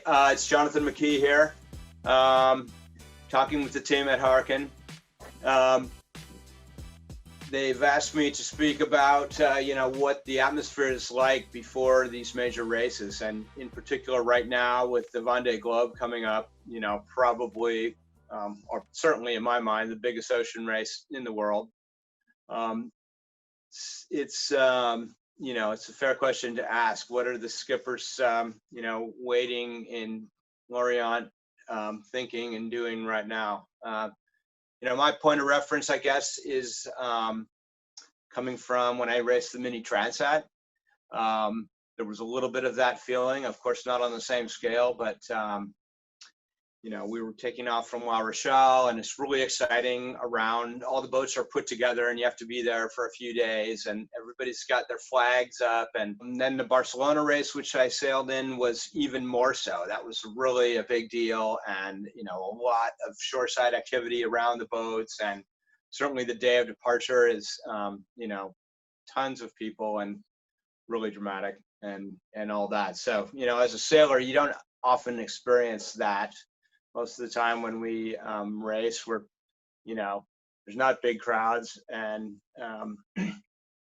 It's Jonathan McKee here, talking with the team at Harken. They've asked me to speak about, what the atmosphere is like before these major races, and in particular right now with the Vendée Globe coming up, probably, or certainly in my mind, the biggest ocean race in the world. It's a fair question to ask. What are the skippers, waiting in Lorient, thinking and doing right now? My point of reference, I guess, is coming from when I raced the Mini Transat. There was a little bit of that feeling, of course, not on the same scale, but we were taking off from La Rochelle, and it's really exciting around. All the boats are put together, and you have to be there for a few days, and everybody's got their flags up. And then the Barcelona race, which I sailed in, was even more so. That was really a big deal, and a lot of shoreside activity around the boats. And certainly the day of departure is, tons of people and really dramatic and all that. So, as a sailor, you don't often experience that. Most of the time when we race, there's not big crowds, and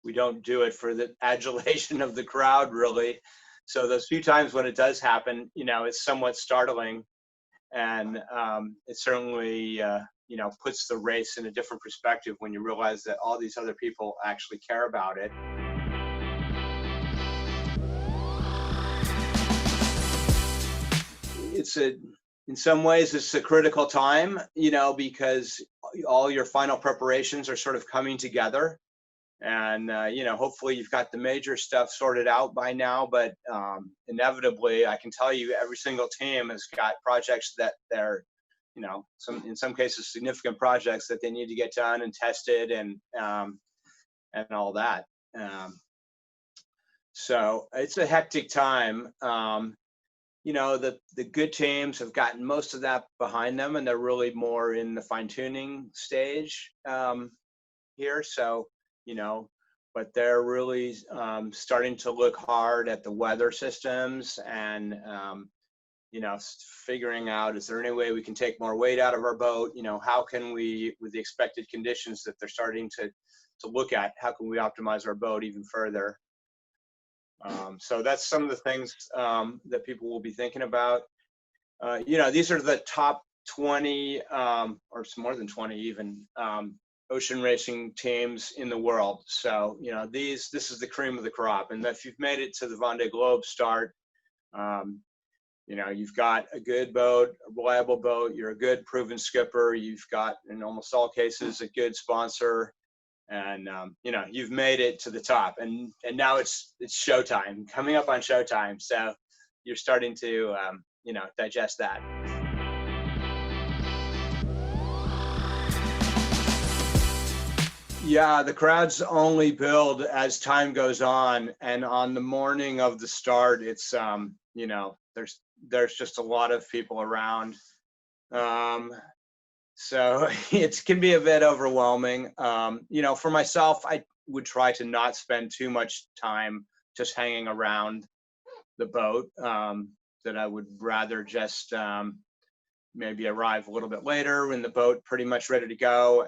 we don't do it for the adulation of the crowd, really. So those few times when it does happen, it's somewhat startling, and it certainly, puts the race in a different perspective when you realize that all these other people actually care about it. In some ways, it's a critical time, because all your final preparations are sort of coming together. And, hopefully you've got the major stuff sorted out by now, but inevitably, I can tell you every single team has got projects that they're, in some cases, significant projects that they need to get done and tested and all that. So it's a hectic time. The good teams have gotten most of that behind them, and they're really more in the fine-tuning stage here. So, but they're really starting to look hard at the weather systems and, figuring out, is there any way we can take more weight out of our boat? How can we, with the expected conditions that they're starting to look at, how can we optimize our boat even further? So that's some of the things that people will be thinking about. These are the top 20, or more than 20 even, ocean racing teams in the world. So, this is the cream of the crop. And if you've made it to the Vendée Globe start, you've got a good boat, a reliable boat, you're a good proven skipper, you've got, in almost all cases, a good sponsor. And you've made it to the top, and now it's showtime, coming up on showtime. So you're starting to digest that. Yeah, the crowds only build as time goes on, and on the morning of the start, it's there's just a lot of people around. So it can be a bit overwhelming. For myself, I would try to not spend too much time just hanging around the boat, that I would rather just maybe arrive a little bit later when the boat pretty much ready to go.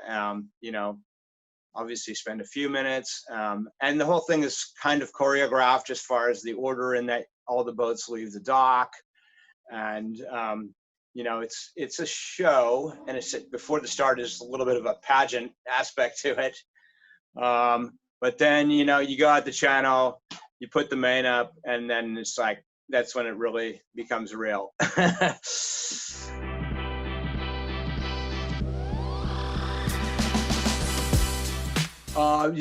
Obviously spend a few minutes. And the whole thing is kind of choreographed as far as the order in that all the boats leave the dock. And it's a show, and before the start is a little bit of a pageant aspect to it. But then, you go out the channel, you put the main up, and then it's like, that's when it really becomes real.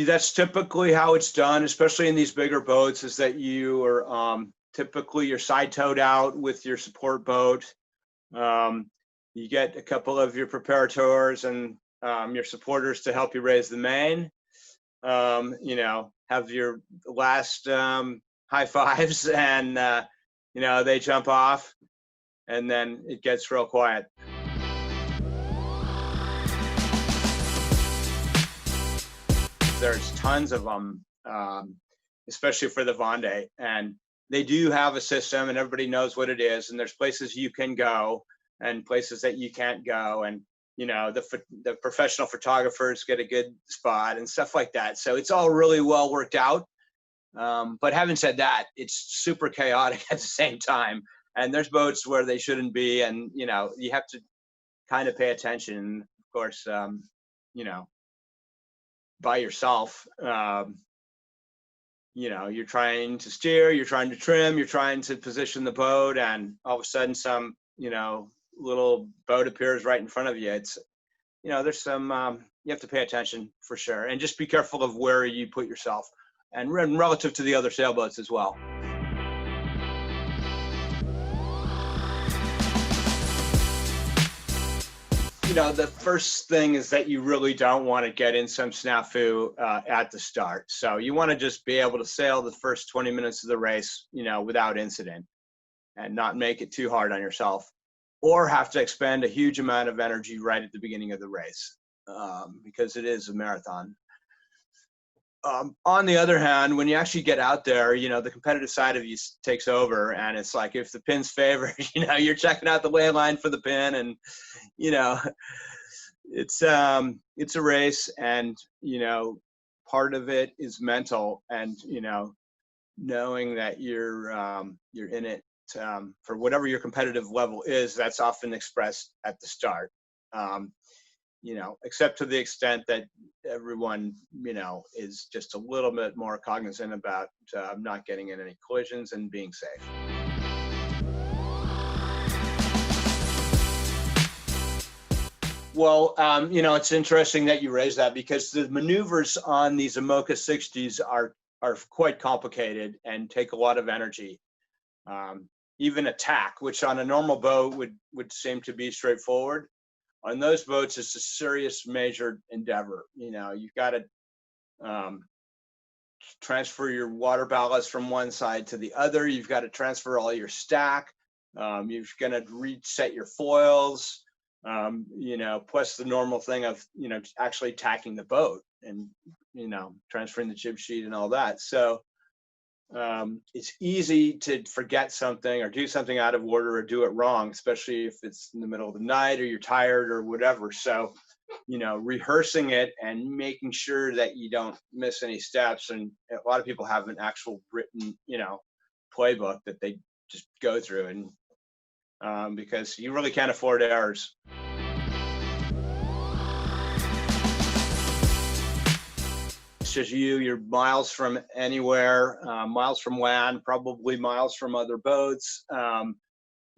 That's typically how it's done, especially in these bigger boats, is that you are typically you're side towed out with your support boat. You get a couple of your preparators and your supporters to help you raise the main. Have your last high fives, and they jump off, and then it gets real quiet. There's tons of them, especially for the Vendée, and they do have a system and everybody knows what it is. And there's places you can go and places that you can't go. And, you know, the professional photographers get a good spot and stuff like that. So it's all really well worked out. But having said that, it's super chaotic at the same time. And there's boats where they shouldn't be. And, you know, you have to kind of pay attention. Of course, you know, by yourself, you know, you're trying to steer, you're trying to trim, you're trying to position the boat, and all of a sudden some, you know, little boat appears right in front of you. It's, you know, there's some, you have to pay attention for sure. And just be careful of where you put yourself and relative to the other sailboats as well. You know, the first thing is that you really don't want to get in some snafu at the start. So you want to just be able to sail the first 20 minutes of the race, you know, without incident, and not make it too hard on yourself, or have to expend a huge amount of energy right at the beginning of the race, because it is a marathon. On the other hand, when you actually get out there, you know, the competitive side of you takes over, and it's like, if the pin's favored, you know, you're checking out the ley line for the pin, and, you know, it's a race, and, you know, part of it is mental, and, you know, knowing that you're in it for whatever your competitive level is. That's often expressed at the start. You know, except to the extent that everyone, you know, is just a little bit more cognizant about not getting in any collisions and being safe. Well, you know, it's interesting that you raise that, because the maneuvers on these IMOCA 60s are quite complicated and take a lot of energy. Even attack, which on a normal boat would seem to be straightforward, on those boats, it's a serious major endeavor. You know, you've got to transfer your water ballast from one side to the other. You've got to transfer all your stack. You're going to reset your foils, you know, plus the normal thing of, you know, actually tacking the boat and, you know, transferring the jib sheet and all that. So it's easy to forget something or do something out of order or do it wrong, especially if it's in the middle of the night or you're tired or whatever. So, you know, rehearsing it and making sure that you don't miss any steps. And a lot of people have an actual written, you know, playbook that they just go through, and because you really can't afford errors. Just you're miles from anywhere, miles from land, probably miles from other boats.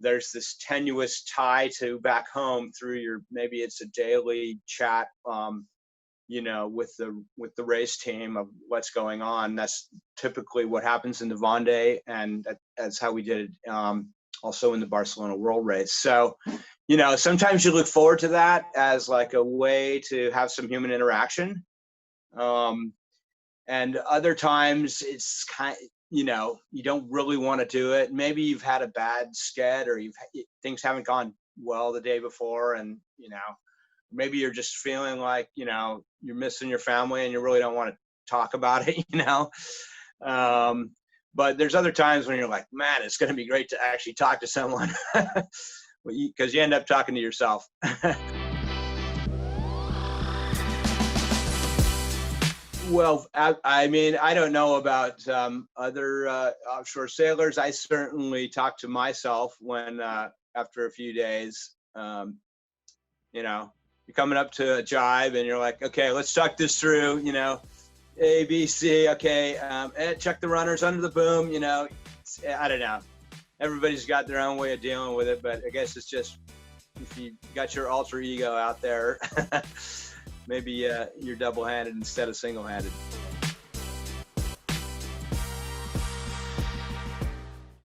There's this tenuous tie to back home through your, maybe it's a daily chat, you know, with the race team of what's going on. That's typically what happens in the Vendée, and that's how we did it also in the Barcelona World Race. So, you know, sometimes you look forward to that as like a way to have some human interaction. And other times it's kind, you know, you don't really want to do it. Maybe you've had a bad sked, or things haven't gone well the day before, and, you know, maybe you're just feeling like, you know, you're missing your family and you really don't want to talk about it, you know. But there's other times when you're like, man, it's going to be great to actually talk to someone, because you end up talking to yourself. Well, I mean, I don't know about other offshore sailors. I certainly talk to myself when, after a few days, you know, you're coming up to a jibe and you're like, okay, let's talk this through, you know, A, B, C, okay, check the runners under the boom, you know, I don't know. Everybody's got their own way of dealing with it, but I guess it's just, if you got your alter ego out there, maybe you're double-handed instead of single-handed.